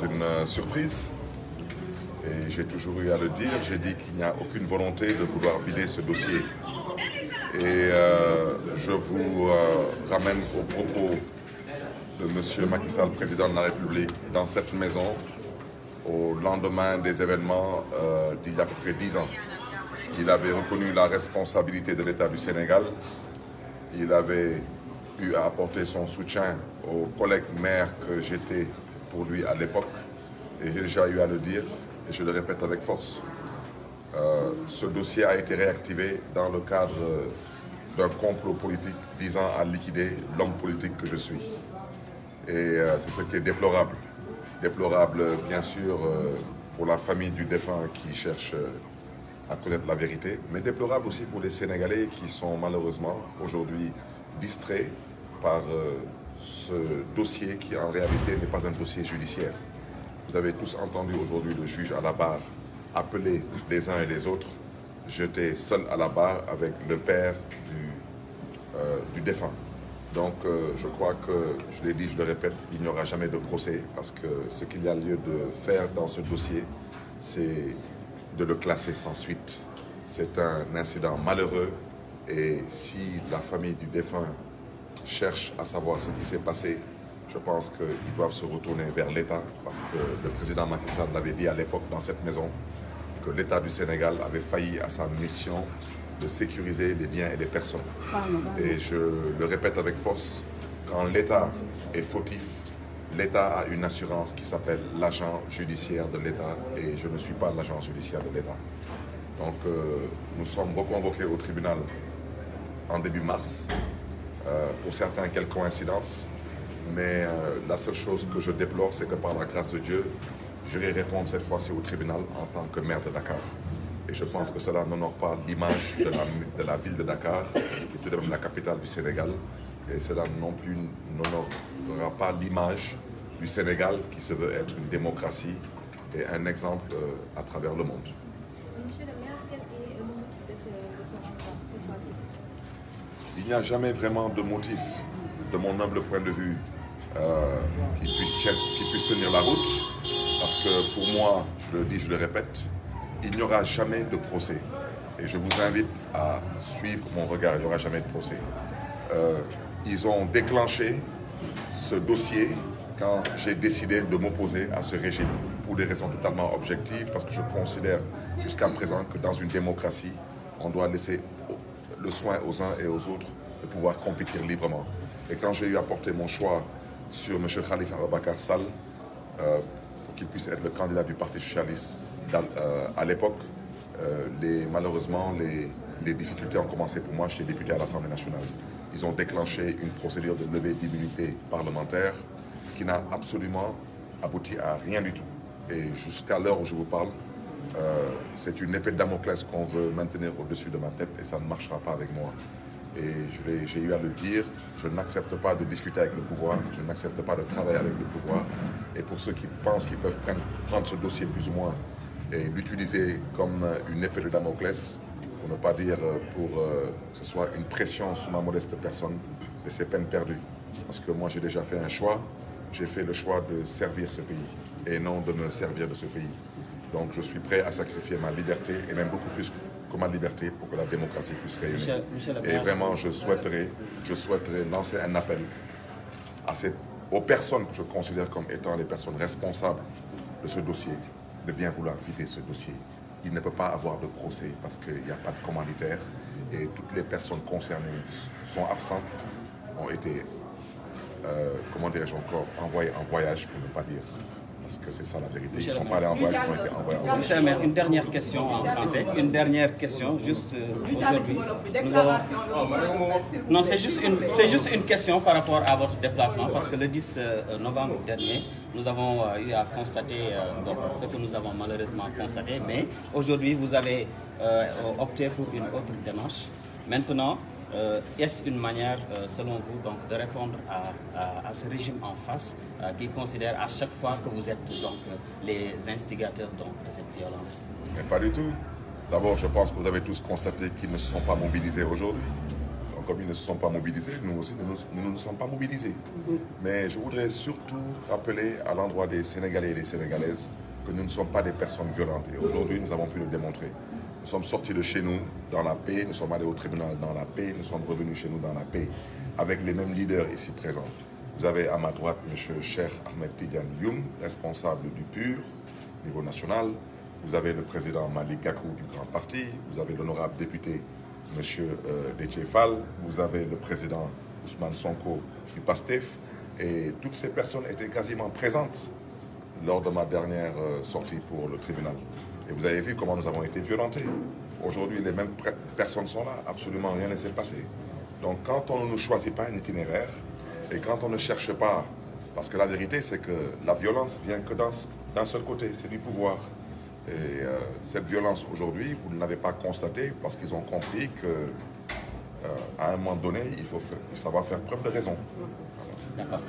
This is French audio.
une surprise. Et j'ai toujours eu à le dire, j'ai dit qu'il n'y a aucune volonté de vouloir vider ce dossier. Et je vous ramène aux propos de M. Macky Sall, président de la République, dans cette maison, au lendemain des événements d'il y a à peu près 10 ans. Il avait reconnu la responsabilité de l'État du Sénégal. Il avait eu à apporter son soutien aux collègues maires que j'étais pour lui à l'époque. Et j'ai déjà eu à le dire, et je le répète avec force. Ce dossier a été réactivé dans le cadre d'un complot politique visant à liquider l'homme politique que je suis. Et c'est ce qui est déplorable. Déplorable, bien sûr, pour la famille du défunt qui cherche à connaître la vérité, mais déplorable aussi pour les Sénégalais qui sont malheureusement aujourd'hui distraits par ce dossier qui en réalité n'est pas un dossier judiciaire. Vous avez tous entendu aujourd'hui le juge à la barre appeler les uns et les autres. J'étais seul à la barre avec le père du défunt. Donc je crois que, je l'ai dit, je le répète, il n'y aura jamais de procès parce que ce qu'il y a lieu de faire dans ce dossier, c'est de le classer sans suite. C'est un incident malheureux et si la famille du défunt cherche à savoir ce qui s'est passé, je pense qu'ils doivent se retourner vers l'État parce que le président Macky Sall l'avait dit à l'époque dans cette maison que l'État du Sénégal avait failli à sa mission de sécuriser les biens et les personnes. Et je le répète avec force, quand l'État est fautif, l'État a une assurance qui s'appelle l'agent judiciaire de l'État et je ne suis pas l'agent judiciaire de l'État. Donc nous sommes reconvoqués au tribunal en début mars. Pour certains, quelle coïncidence. Mais la seule chose que je déplore, c'est que par la grâce de Dieu, je vais répondre cette fois-ci au tribunal en tant que maire de Dakar. Et je pense que cela n'honore pas l'image de la ville de Dakar, qui est tout de même la capitale du Sénégal. Et cela non plus n'honorera pas l'image du Sénégal qui se veut être une démocratie et un exemple à travers le monde. Monsieur le maire, quel est le motif de ce renvoi cette fois-ci? Il n'y a jamais vraiment de motif, de mon humble point de vue, qui puisse tenir la route. Parce que pour moi, je le dis, je le répète, il n'y aura jamais de procès. Et je vous invite à suivre mon regard, il n'y aura jamais de procès. Ils ont déclenché ce dossier quand j'ai décidé de m'opposer à ce régime pour des raisons totalement objectives, parce que je considère jusqu'à présent que dans une démocratie, on doit laisser le soin aux uns et aux autres de pouvoir compétir librement. Et quand j'ai eu à porter mon choix sur M. Khalifa Ababacar Sall, pour qu'il puisse être le candidat du Parti socialiste à l'époque, malheureusement, les difficultés ont commencé pour moi. J'étais député à l'Assemblée nationale. Ils ont déclenché une procédure de levée d'immunité parlementaire qui n'a absolument abouti à rien du tout. Et jusqu'à l'heure où je vous parle, c'est une épée de Damoclès qu'on veut maintenir au-dessus de ma tête et ça ne marchera pas avec moi. Et j'ai eu à le dire, je n'accepte pas de discuter avec le pouvoir, je n'accepte pas de travailler avec le pouvoir. Et pour ceux qui pensent qu'ils peuvent prendre ce dossier plus ou moins et l'utiliser comme une épée de Damoclès, pour ne pas dire pour que ce soit une pression sur ma modeste personne, et c'est peine perdue. Parce que moi j'ai déjà fait un choix, j'ai fait le choix de servir ce pays et non de me servir de ce pays. Donc je suis prêt à sacrifier ma liberté et même beaucoup plus que ma liberté pour que la démocratie puisse rayonner. Et vraiment je souhaiterais lancer un appel aux personnes que je considère comme étant les personnes responsables de ce dossier, de bien vouloir vider ce dossier. Il ne peut pas avoir de procès parce qu'il n'y a pas de commanditaire et toutes les personnes concernées sont absentes, ont été, comment dirais-je encore, envoyées en voyage pour ne pas dire. Parce que c'est ça la vérité. Ils ne sont pas allés en voyage, ils ont été envoyés en voyage. Monsieur le maire, une dernière question en français. Une dernière question, juste aujourd'hui. Non, c'est juste une question par rapport à votre déplacement, parce que le 10 novembre dernier, nous avons eu à constater ce que nous avons malheureusement constaté, mais aujourd'hui, vous avez opté pour une autre démarche. Maintenant, est-ce une manière, selon vous, donc, de répondre à ce régime en face qui considère à chaque fois que vous êtes donc, les instigateurs donc, de cette violence? Mais pas du tout. D'abord, je pense que vous avez tous constaté qu'ils ne se sont pas mobilisés aujourd'hui. Donc Donc comme ils ne se sont pas mobilisés, nous aussi, nous ne sommes pas mobilisés. Mais je voudrais surtout rappeler à l'endroit des Sénégalais et des Sénégalaises que nous ne sommes pas des personnes violentes. Et aujourd'hui, nous avons pu le démontrer. Nous sommes sortis de chez nous dans la paix, nous sommes allés au tribunal dans la paix, nous sommes revenus chez nous dans la paix, avec les mêmes leaders ici présents. Vous avez à ma droite M. Cheikh Ahmed Tidiane Youm, responsable du PUR, niveau national. Vous avez le président Malick Gakou du Grand Parti. Vous avez l'honorable député M. Déthié Fall. Vous avez le président Ousmane Sonko du PASTEF. Et toutes ces personnes étaient quasiment présentes lors de ma dernière sortie pour le tribunal. Et vous avez vu comment nous avons été violentés. Aujourd'hui, les mêmes personnes sont là. Absolument rien ne s'est passé. Donc quand on ne choisit pas un itinéraire et quand on ne cherche pas, parce que la vérité c'est que la violence vient que d'un seul côté, c'est du pouvoir. Et cette violence aujourd'hui, vous ne l'avez pas constatée parce qu'ils ont compris qu'à un moment donné, il faut savoir faire preuve de raison. D'accord.